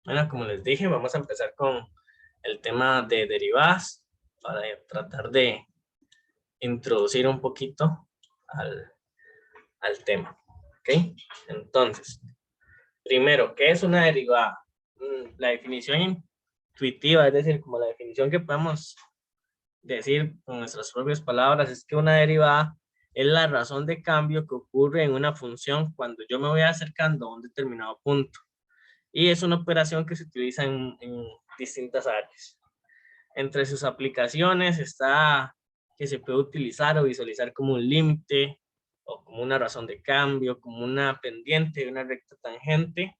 Bueno, como les dije, vamos a empezar con el tema de derivadas para tratar de introducir un poquito al, al tema. ¿Ok? Entonces, primero, ¿qué es una derivada? La definición intuitiva, es decir, como la definición que podemos decir con nuestras propias palabras, es que una derivada es la razón de cambio que ocurre en una función cuando yo me voy acercando a un determinado punto. Y es una operación que se utiliza en distintas áreas. Entre sus aplicaciones está que se puede utilizar o visualizar como un límite o como una razón de cambio, como una pendiente, una recta tangente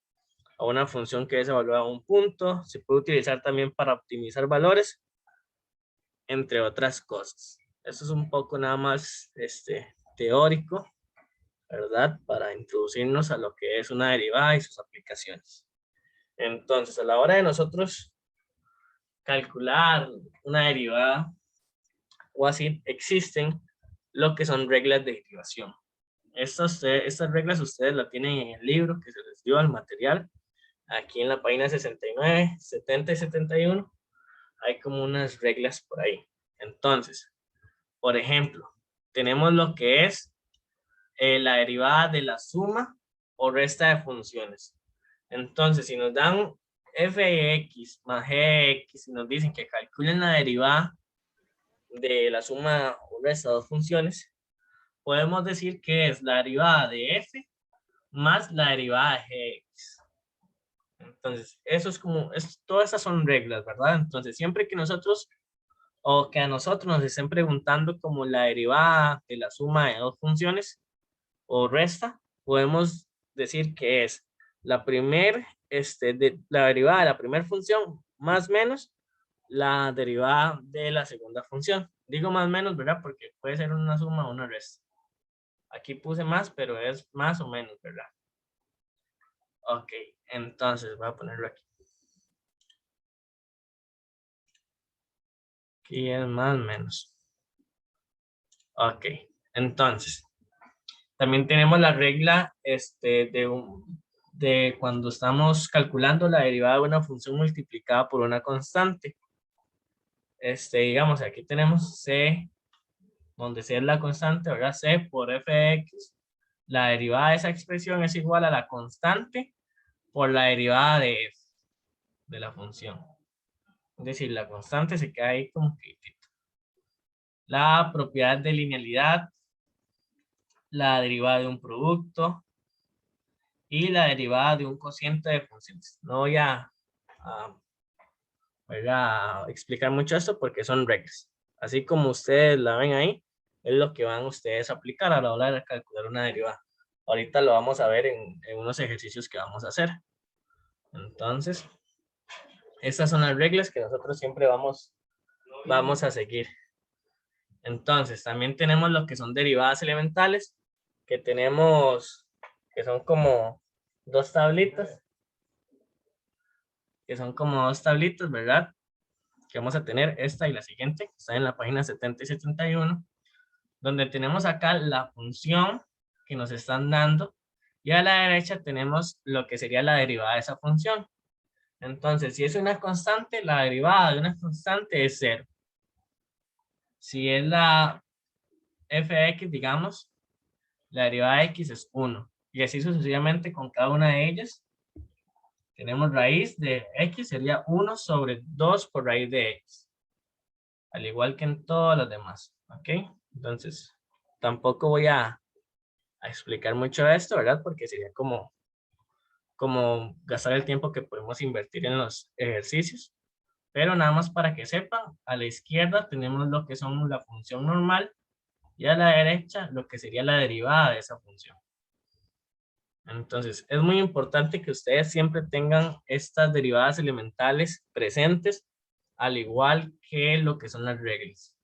o una función que es evaluada a un punto. Se puede utilizar también para optimizar valores, entre otras cosas. Eso es un poco nada más teórico, ¿verdad? Para introducirnos a lo que es una derivada y sus aplicaciones. Entonces, a la hora de nosotros calcular una derivada o así, existen lo que son reglas de derivación. Estas reglas ustedes las tienen en el libro que se les dio al material. Aquí en la página 69, 70 y 71 hay como unas reglas por ahí. Entonces, por ejemplo, tenemos lo que es la derivada de la suma o resta de funciones. Entonces, si nos dan f de x más g de x y nos dicen que calculen la derivada de la suma o resta de dos funciones, podemos decir que es la derivada de f más la derivada de gx. Entonces, eso es como, todas esas son reglas, ¿verdad? Entonces, siempre que nosotros o que a nosotros nos estén preguntando como la derivada de la suma de dos funciones o resta, podemos decir que es la la derivada de la primera función más menos la derivada de la segunda función. Digo más o menos, ¿verdad? Porque puede ser una suma o una resta. Aquí puse más, pero es más o menos, ¿verdad? Ok, entonces voy a ponerlo aquí. Aquí es más o menos. Ok, entonces, también tenemos la regla de cuando estamos calculando la derivada de una función multiplicada por una constante. Digamos, aquí tenemos c, donde c es la constante, ¿verdad? C por f de x. La derivada de esa expresión es igual a la constante por la derivada de f, de la función. Es decir, la constante se queda ahí como quietito. La propiedad de linealidad, la derivada de un producto y la derivada de un cociente de funciones. No voy a explicar mucho esto porque son reglas. Así como ustedes la ven ahí, es lo que van ustedes a aplicar a la hora de calcular una derivada. Ahorita lo vamos a ver en unos ejercicios que vamos a hacer. Entonces, estas son las reglas que nosotros siempre vamos a seguir. Entonces, también tenemos lo que son derivadas elementales, que tenemos, que son como dos tablitas, ¿verdad? Que vamos a tener esta y la siguiente, que está en la página 70 y 71, donde tenemos acá la función que nos están dando, y a la derecha tenemos lo que sería la derivada de esa función. Entonces, si es una constante, la derivada de una constante es 0. Si es la f de x, digamos, la derivada de x es 1. Y así sucesivamente con cada una de ellas. Tenemos raíz de x, sería 1 sobre 2 por raíz de x. Al igual que en todas las demás. ¿Ok? Entonces, tampoco voy a explicar mucho esto, ¿verdad? Porque sería como gastar el tiempo que podemos invertir en los ejercicios. Pero nada más para que sepan, a la izquierda tenemos lo que son la función normal y a la derecha lo que sería la derivada de esa función. Entonces, es muy importante que ustedes siempre tengan estas derivadas elementales presentes, al igual que lo que son las reglas.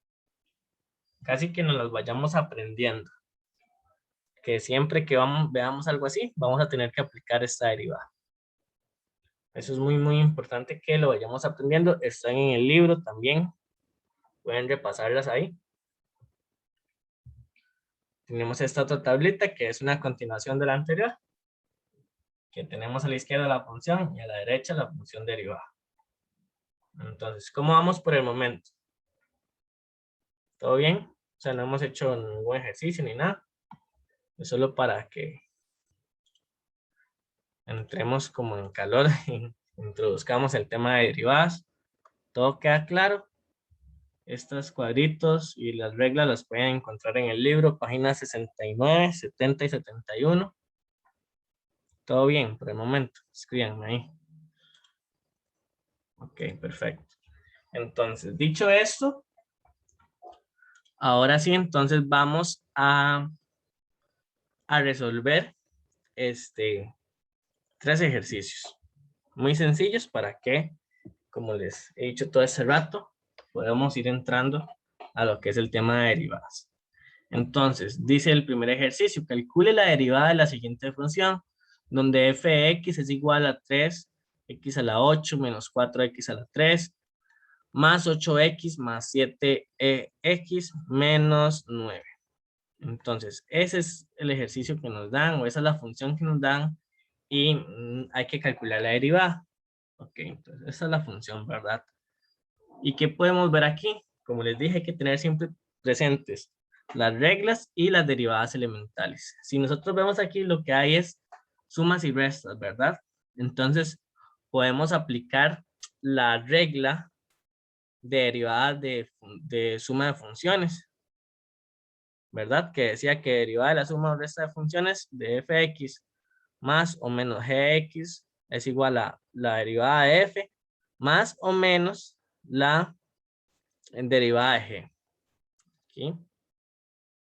Casi que nos las vayamos aprendiendo. Que siempre que veamos algo así, vamos a tener que aplicar esta derivada. Eso es muy, muy importante que lo vayamos aprendiendo. Están en el libro también. Pueden repasarlas ahí. Tenemos esta otra tablita que es una continuación de la anterior. que tenemos a la izquierda la función y a la derecha la función derivada. Entonces, ¿cómo vamos por el momento? ¿Todo bien? O sea, no hemos hecho ningún ejercicio ni nada. Es solo para que entremos como en calor y introduzcamos el tema de derivadas. ¿Todo queda claro? Estos cuadritos y las reglas las pueden encontrar en el libro, páginas 69, 70 y 71. ¿Todo bien por el momento? Escríbanme ahí. Ok, perfecto. Entonces, dicho esto, ahora sí, entonces vamos a resolver 3 ejercicios muy sencillos para que, como les he dicho todo ese rato, podamos ir entrando a lo que es el tema de derivadas. Entonces, dice el primer ejercicio, calcule la derivada de la siguiente función, donde f de x es igual a 3x a la 8 menos 4x a la 3, más 8x más 7x menos 9. Entonces, ese es el ejercicio que nos dan, o esa es la función que nos dan, y hay que calcular la derivada. Ok, entonces esa es la función, ¿verdad? ¿Y qué podemos ver aquí? Como les dije, hay que tener siempre presentes las reglas y las derivadas elementales. Si nosotros vemos aquí, lo que hay es sumas y restas, ¿verdad? Entonces, podemos aplicar la regla de derivadas de suma de funciones, ¿verdad? Que decía que derivada de la suma o resta de funciones de f de x más o menos g de x es igual a la derivada de f más o menos la derivada de g. ¿Sí?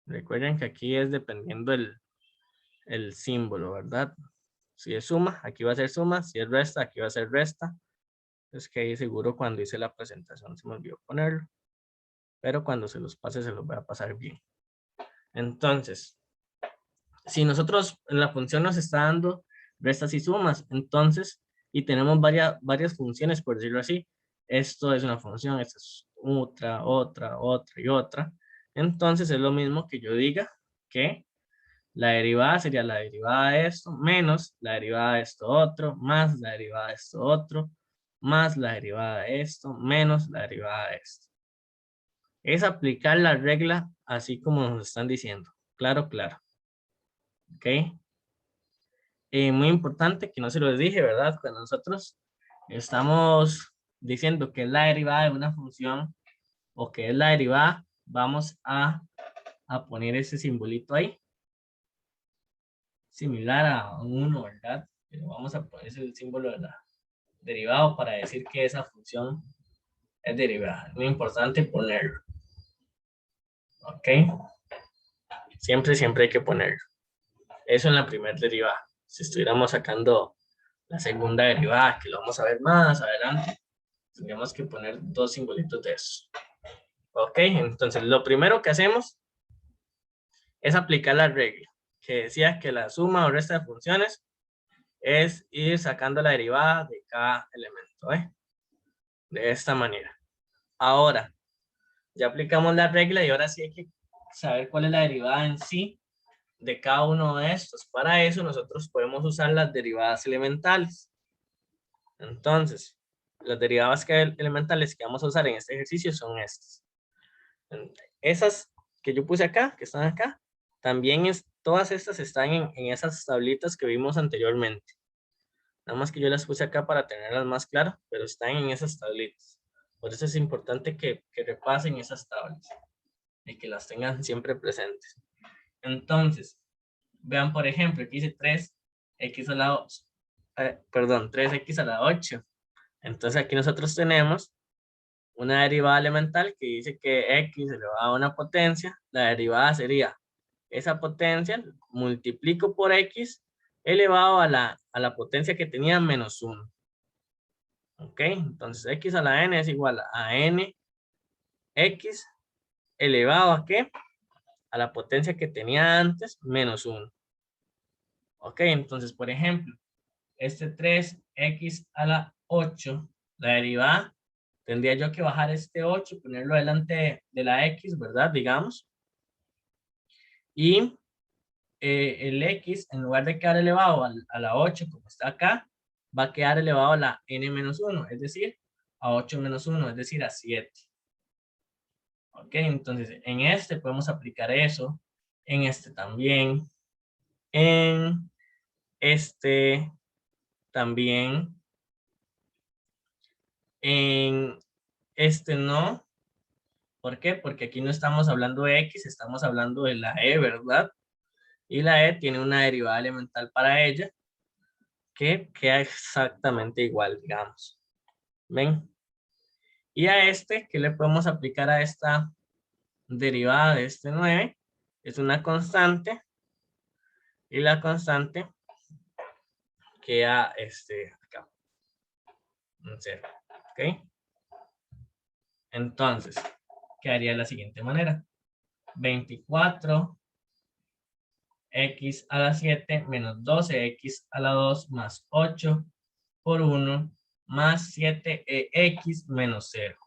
Recuerden que aquí es dependiendo el símbolo, ¿verdad? Si es suma, aquí va a ser suma. Si es resta, aquí va a ser resta. Es que ahí seguro cuando hice la presentación se me olvidó ponerlo. Pero cuando se los pase se los voy a pasar bien. Entonces, si nosotros en la función nos está dando restas y sumas, entonces, y tenemos varias funciones, por decirlo así, esto es una función, esta es otra y otra. Entonces es lo mismo que yo diga que la derivada sería la derivada de esto, menos la derivada de esto otro, más la derivada de esto otro, más la derivada de esto, menos la derivada de esto. Es aplicar la regla así como nos están diciendo. Claro, claro. ¿Ok? Muy importante que no se lo dije, ¿verdad? Cuando nosotros estamos diciendo que es la derivada de una función o que es la derivada, vamos a poner ese simbolito ahí. Similar a un 1, ¿verdad? Pero vamos a poner el símbolo de la derivada para decir que esa función es derivada. Es muy importante ponerlo. ¿Ok? Siempre hay que ponerlo. Eso en la primera derivada. Si estuviéramos sacando la segunda derivada, que lo vamos a ver más adelante, tendríamos que poner 2 simbolitos de eso. Ok, entonces lo primero que hacemos es aplicar la regla, que decía que la suma o resta de funciones es ir sacando la derivada de cada elemento, ¿eh? De esta manera. Ahora, ya aplicamos la regla y ahora sí hay que saber cuál es la derivada en sí de cada uno de estos. Para eso nosotros podemos usar las derivadas elementales. Entonces, las derivadas elementales que vamos a usar en este ejercicio son estas. Esas que yo puse acá, que están acá, también todas estas están en esas tablitas que vimos anteriormente. Nada más que yo las puse acá para tenerlas más claras, pero están en esas tablitas. Por eso es importante que repasen esas tablas y que las tengan siempre presentes. Entonces, vean por ejemplo, aquí dice 3x a la 8. 3x a la 8. Entonces aquí nosotros tenemos una derivada elemental que dice que x elevado a una potencia, la derivada sería esa potencia, multiplico por x elevado a la potencia que tenía menos 1. ¿Ok? Entonces x a la n es igual a n x elevado a ¿qué? A la potencia que tenía antes menos 1. ¿Ok? Entonces, por ejemplo, este 3x a la 8, la derivada, tendría yo que bajar este 8, ponerlo delante de la x, ¿verdad? Digamos. Y el x, en lugar de quedar elevado a la 8, como está acá, va a quedar elevado a la n-1, es decir, a 8 menos 1, es decir, a 7. Ok, entonces en este podemos aplicar eso, en este también, en este también, en este no. ¿Por qué? Porque aquí no estamos hablando de x, estamos hablando de la e, ¿verdad? Y la e tiene una derivada elemental para ella que queda exactamente igual, digamos. ¿Ven? Y a este, ¿qué le podemos aplicar a esta derivada de este 9? Es una constante. Y la constante queda acá. Un 0. ¿Ok? Entonces, quedaría de la siguiente manera. 24 x a la 7 menos 12x a la 2 más 8 por 1 más 7x menos 0.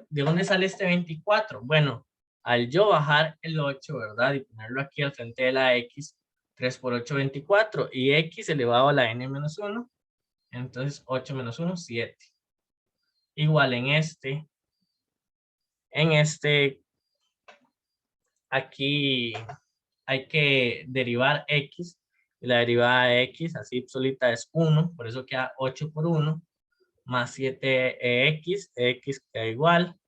¿De dónde sale este 24? Bueno, al yo bajar el 8, ¿verdad? Y ponerlo aquí al frente de la x, 3 por 8, 24. Y x elevado a la n menos 1. Entonces 8 menos 1, 7. Igual aquí hay que derivar x. Y la derivada de x así solita es 1. Por eso queda 8 por 1. Más 7x. X queda igual.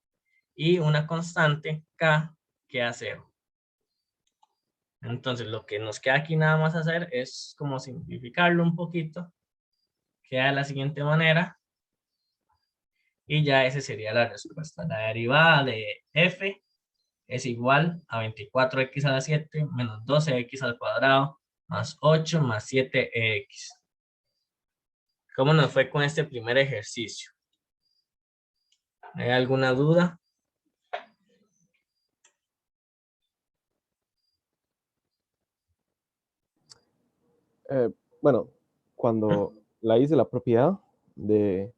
Y una constante k queda 0. Entonces lo que nos queda aquí nada más hacer es como simplificarlo un poquito. Queda de la siguiente manera. Y ya esa sería la respuesta. La derivada de f es igual a 24x a la 7 menos 12x al cuadrado más 8 más 7x. ¿Cómo nos fue con este primer ejercicio? ¿Hay alguna duda? Bueno, cuando la hice la propiedad de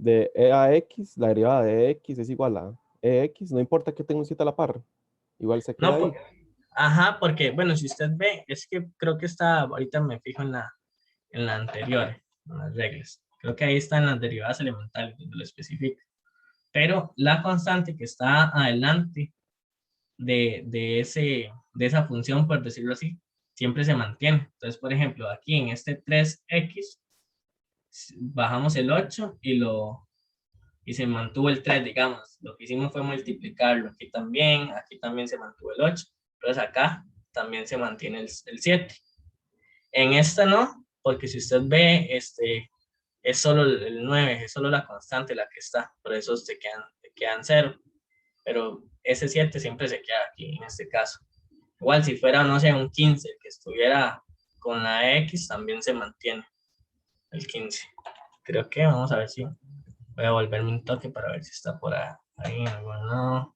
e a x, la derivada de x es igual a ex, no importa que tenga un 7 a la par, igual se queda No, ahí. ajá, porque, bueno, si usted ve, es que creo que está, ahorita me fijo en la anterior, en las reglas. Creo que ahí están las derivadas elementales, donde lo especifica. Pero la constante que está adelante de esa función, por decirlo así, siempre se mantiene. Entonces, por ejemplo, aquí en este 3x, bajamos el 8 y se mantuvo el 3, digamos. Lo que hicimos fue multiplicarlo. Aquí también se mantuvo el 8. Entonces acá también se mantiene el 7. En esta no, porque si usted ve, es solo el 9, es solo la constante la que está. Por eso se quedan 0. Pero ese 7 siempre se queda aquí en este caso. Igual si fuera, no sé, un 15 que estuviera con la X, también se mantiene el 15. Creo que vamos a ver si voy a volverme un toque para ver si está por ahí en algún lado.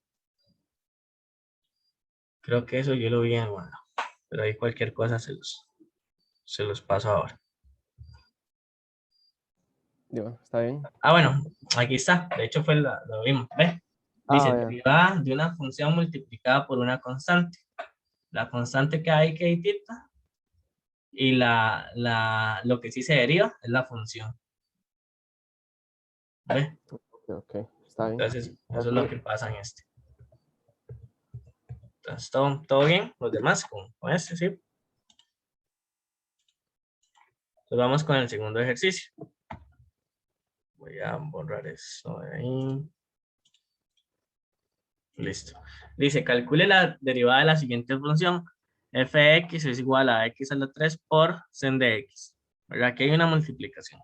Creo que eso yo lo vi en algún lado. Pero ahí cualquier cosa se los paso ahora. Digo, está bien. Bueno, aquí está. De hecho lo vimos. ¿Ves? Dice, Ya. derivada de una función multiplicada por una constante. La constante que hay que quitar y lo que sí se deriva es la función. ¿Ves? Ok, está bien. Entonces, eso es lo que pasa en este. Entonces, ¿todo bien? Los demás con este, ¿sí? Entonces, vamos con el segundo ejercicio. Voy a borrar eso de ahí. Listo. Dice, calcule la derivada de la siguiente función. Fx es igual a x a la 3 por sen de x. ¿Verdad? Aquí hay una multiplicación.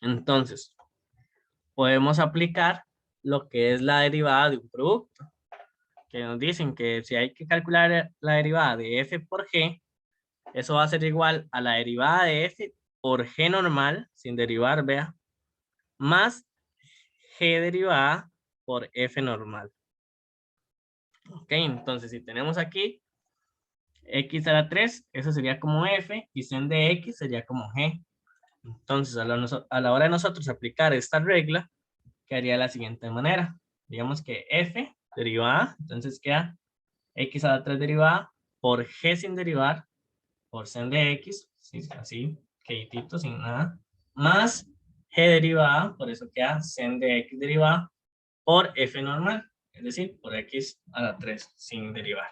Entonces, podemos aplicar lo que es la derivada de un producto. Que nos dicen que si hay que calcular la derivada de f por g, eso va a ser igual a la derivada de f por g normal, sin derivar, vea, más g derivada por f normal. Ok, entonces si tenemos aquí x a la 3, eso sería como f, y sen de x sería como g. Entonces, a la hora de nosotros aplicar esta regla, quedaría de la siguiente manera. Digamos que f derivada, entonces queda x a la 3 derivada por g sin derivar, por sen de x, así, quietito, sin nada, más g derivada, por eso queda sen de x derivada, por f normal, es decir, por x a la 3 sin derivar.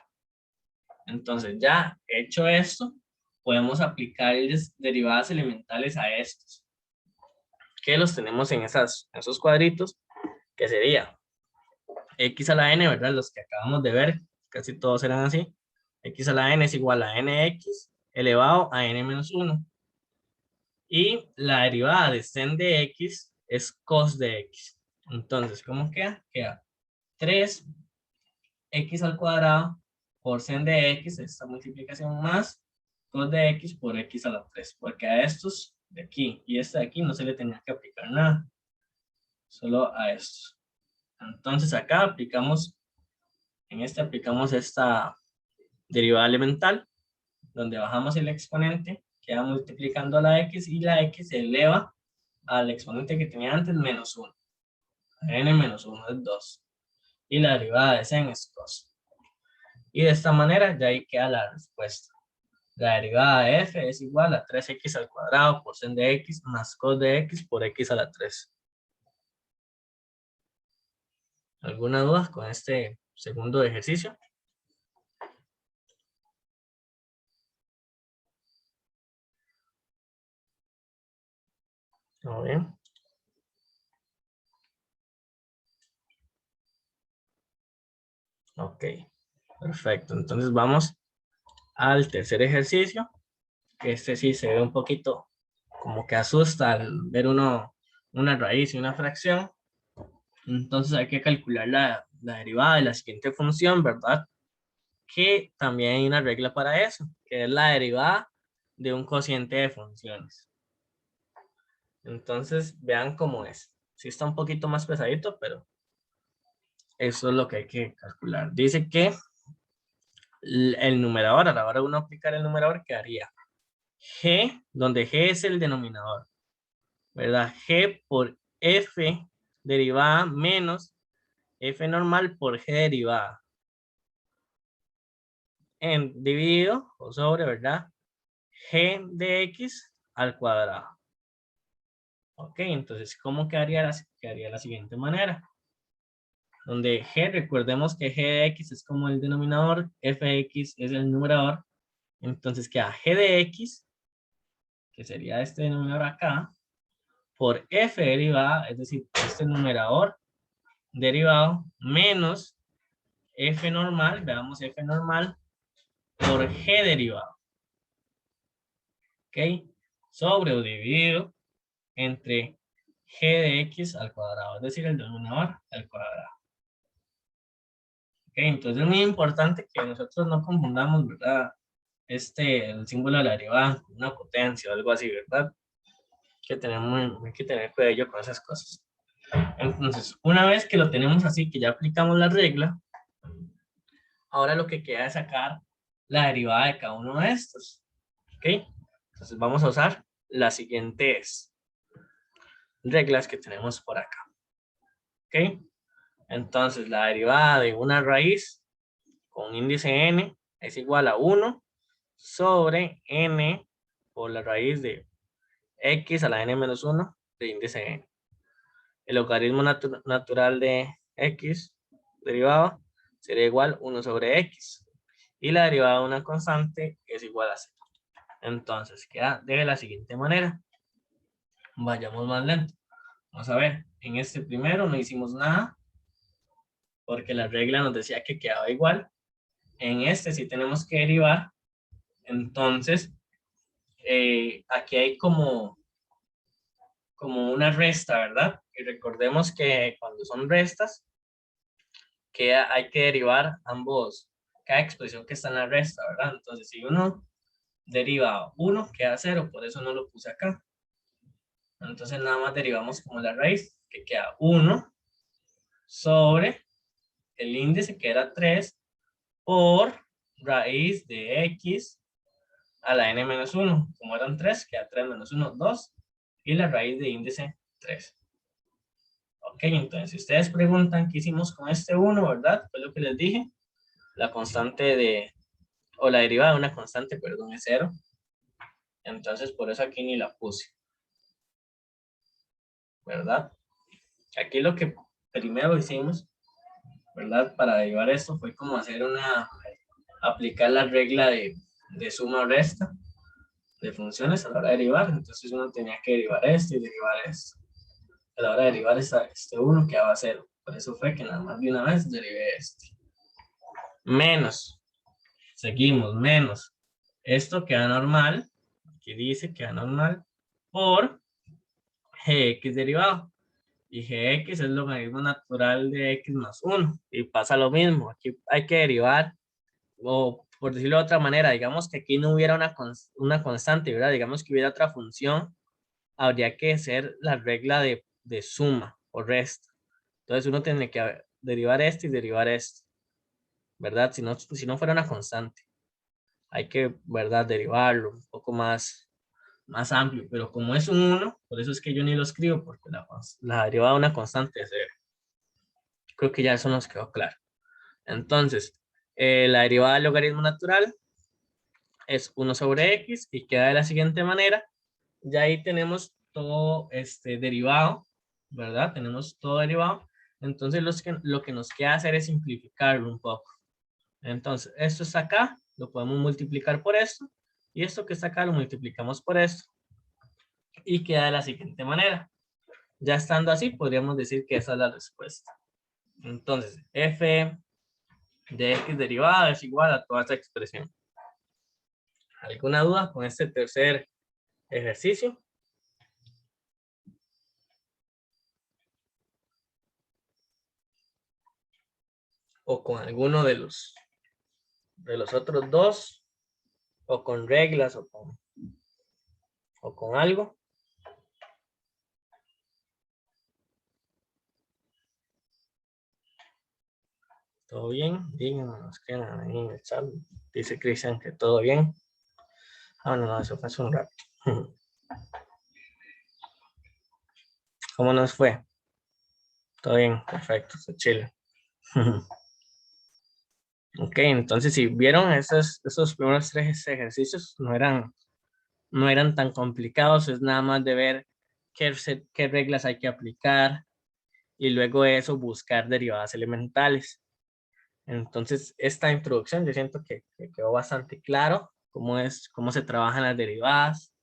Entonces, ya hecho esto, podemos aplicar derivadas elementales a estos, que los tenemos en esos cuadritos, que sería x a la n, ¿verdad? Los que acabamos de ver, casi todos eran así. X a la n es igual a nx elevado a n menos 1. Y la derivada de sen de x es cos de x. Entonces, ¿cómo queda? Queda 3x al cuadrado por sen de x, esta multiplicación más cos de x por x a la 3. Porque a estos de aquí y este de aquí no se le tenía que aplicar nada. Solo a estos. Entonces acá aplicamos, en este aplicamos esta derivada elemental, donde bajamos el exponente, queda multiplicando a la x y la x se eleva al exponente que tenía antes, menos 1. N menos 1 es 2. Y la derivada de sen es 2. Y de esta manera ya ahí queda la respuesta. La derivada de f es igual a 3x al cuadrado por sen de x más cos de x por x a la 3. ¿Alguna duda con este segundo ejercicio? ¿Todo bien? Ok, perfecto. Entonces vamos al tercer ejercicio. Este sí se ve un poquito como que asusta al ver una raíz y una fracción. Entonces hay que calcular la derivada de la siguiente función, ¿verdad? Que también hay una regla para eso, que es la derivada de un cociente de funciones. Entonces vean cómo es. Sí está un poquito más pesadito, pero eso es lo que hay que calcular. Dice que el numerador, a la hora de uno aplicar el numerador, quedaría g, donde g es el denominador, ¿verdad? G por f derivada menos f normal por g derivada. En dividido o sobre, ¿verdad? G de x al cuadrado. Ok, entonces, ¿cómo quedaría la siguiente manera? Donde g, recordemos que g de x es como el denominador, f de x es el numerador. Entonces queda g de x, que sería este denominador acá, por f derivada, es decir, este numerador derivado, menos f normal, veamos f normal, por g derivado. ¿Ok? Sobre o dividido entre g de x al cuadrado, es decir, el denominador al cuadrado. ¿Ok? Entonces es muy importante que nosotros no confundamos, ¿verdad? El símbolo de la derivada con una potencia o algo así, ¿verdad? Hay que tener cuidado con esas cosas. Entonces, una vez que lo tenemos así, que ya aplicamos la regla, ahora lo que queda es sacar la derivada de cada uno de estos. ¿Ok? Entonces vamos a usar las siguientes reglas que tenemos por acá. ¿Ok? Entonces la derivada de una raíz con índice n es igual a 1 sobre n por la raíz de x a la n menos 1 de índice n. El logaritmo natural de x derivado sería igual a 1 sobre x. Y la derivada de una constante es igual a 0. Entonces queda de la siguiente manera. Vayamos más lento. Vamos a ver, en este primero no hicimos nada porque la regla nos decía que quedaba igual. En este sí tenemos que derivar. Entonces, aquí hay como una resta, ¿verdad? Y recordemos que cuando son restas, hay que derivar cada expresión que está en la resta, ¿verdad? Entonces, si uno deriva 1, queda 0, por eso no lo puse acá. Entonces, nada más derivamos como la raíz, que queda 1 sobre el índice, que era 3, por raíz de x a la n menos 1. Como eran 3, queda 3 menos 1, 2. Y la raíz de índice 3. Ok, entonces si ustedes preguntan qué hicimos con este 1, ¿verdad? Fue lo que les dije. La constante o la derivada de una constante, perdón, es 0. Entonces, por eso aquí ni la puse. ¿Verdad? Aquí lo que primero hicimos, ¿verdad? Para derivar esto fue como hacer aplicar la regla de suma o resta de funciones a la hora de derivar. Entonces uno tenía que derivar esto y derivar esto. A la hora de derivar este 1 quedaba 0. Por eso fue que nada más de una vez derivé este. Menos. Seguimos, menos. Esto queda normal. Aquí dice queda normal por gx derivado. Y gx es el logaritmo natural de x más 1. Y pasa lo mismo. Aquí hay que derivar, o por decirlo de otra manera, digamos que aquí no hubiera una constante, ¿verdad? Digamos que hubiera otra función, habría que hacer la regla de suma o resta. Entonces uno tiene que derivar esto y derivar esto, ¿verdad? Si no fuera una constante. Hay que, ¿verdad? Derivarlo un poco más amplio, pero como es un 1, por eso es que yo ni lo escribo, porque la derivada de una constante es 0. Creo que ya eso nos quedó claro. Entonces, la derivada del logaritmo natural es 1 sobre x y queda de la siguiente manera. Ya ahí tenemos todo derivado, ¿verdad? Tenemos todo derivado. Entonces, lo que nos queda hacer es simplificarlo un poco. Entonces, esto está acá, lo podemos multiplicar por esto, y esto que está acá lo multiplicamos por esto, y queda de la siguiente manera. Ya estando así, podríamos decir que esa es la respuesta. Entonces, f de x derivada es igual a toda esta expresión. ¿Alguna duda con este tercer ejercicio? ¿O con alguno de los otros dos? ¿O con reglas? ¿O con algo? ¿Todo bien? Díganme, nos quedan ahí en el chat. Dice Cristian que todo bien. Ah, no, eso fue hace un rato. ¿Cómo nos fue? Todo bien, perfecto, se chile. Ok, entonces si vieron esos primeros 3 ejercicios no eran tan complicados, es nada más de ver qué reglas hay que aplicar y luego de eso buscar derivadas elementales. Entonces esta introducción yo siento que quedó bastante claro cómo se trabajan las derivadas,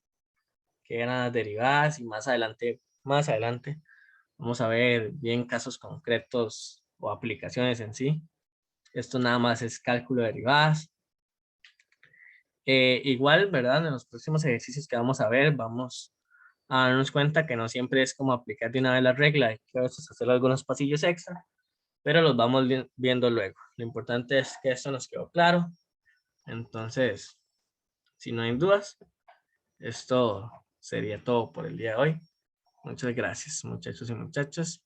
qué eran las derivadas, y más adelante vamos a ver bien casos concretos o aplicaciones en sí. Esto nada más es cálculo de derivadas. Igual, ¿verdad? En los próximos ejercicios que vamos a ver, vamos a darnos cuenta que no siempre es como aplicar de una vez la regla, hay que a veces hacer algunos pasillos extra, pero los vamos viendo luego. Lo importante es que esto nos quedó claro. Entonces, si no hay dudas, esto sería todo por el día de hoy. Muchas gracias, muchachos y muchachas.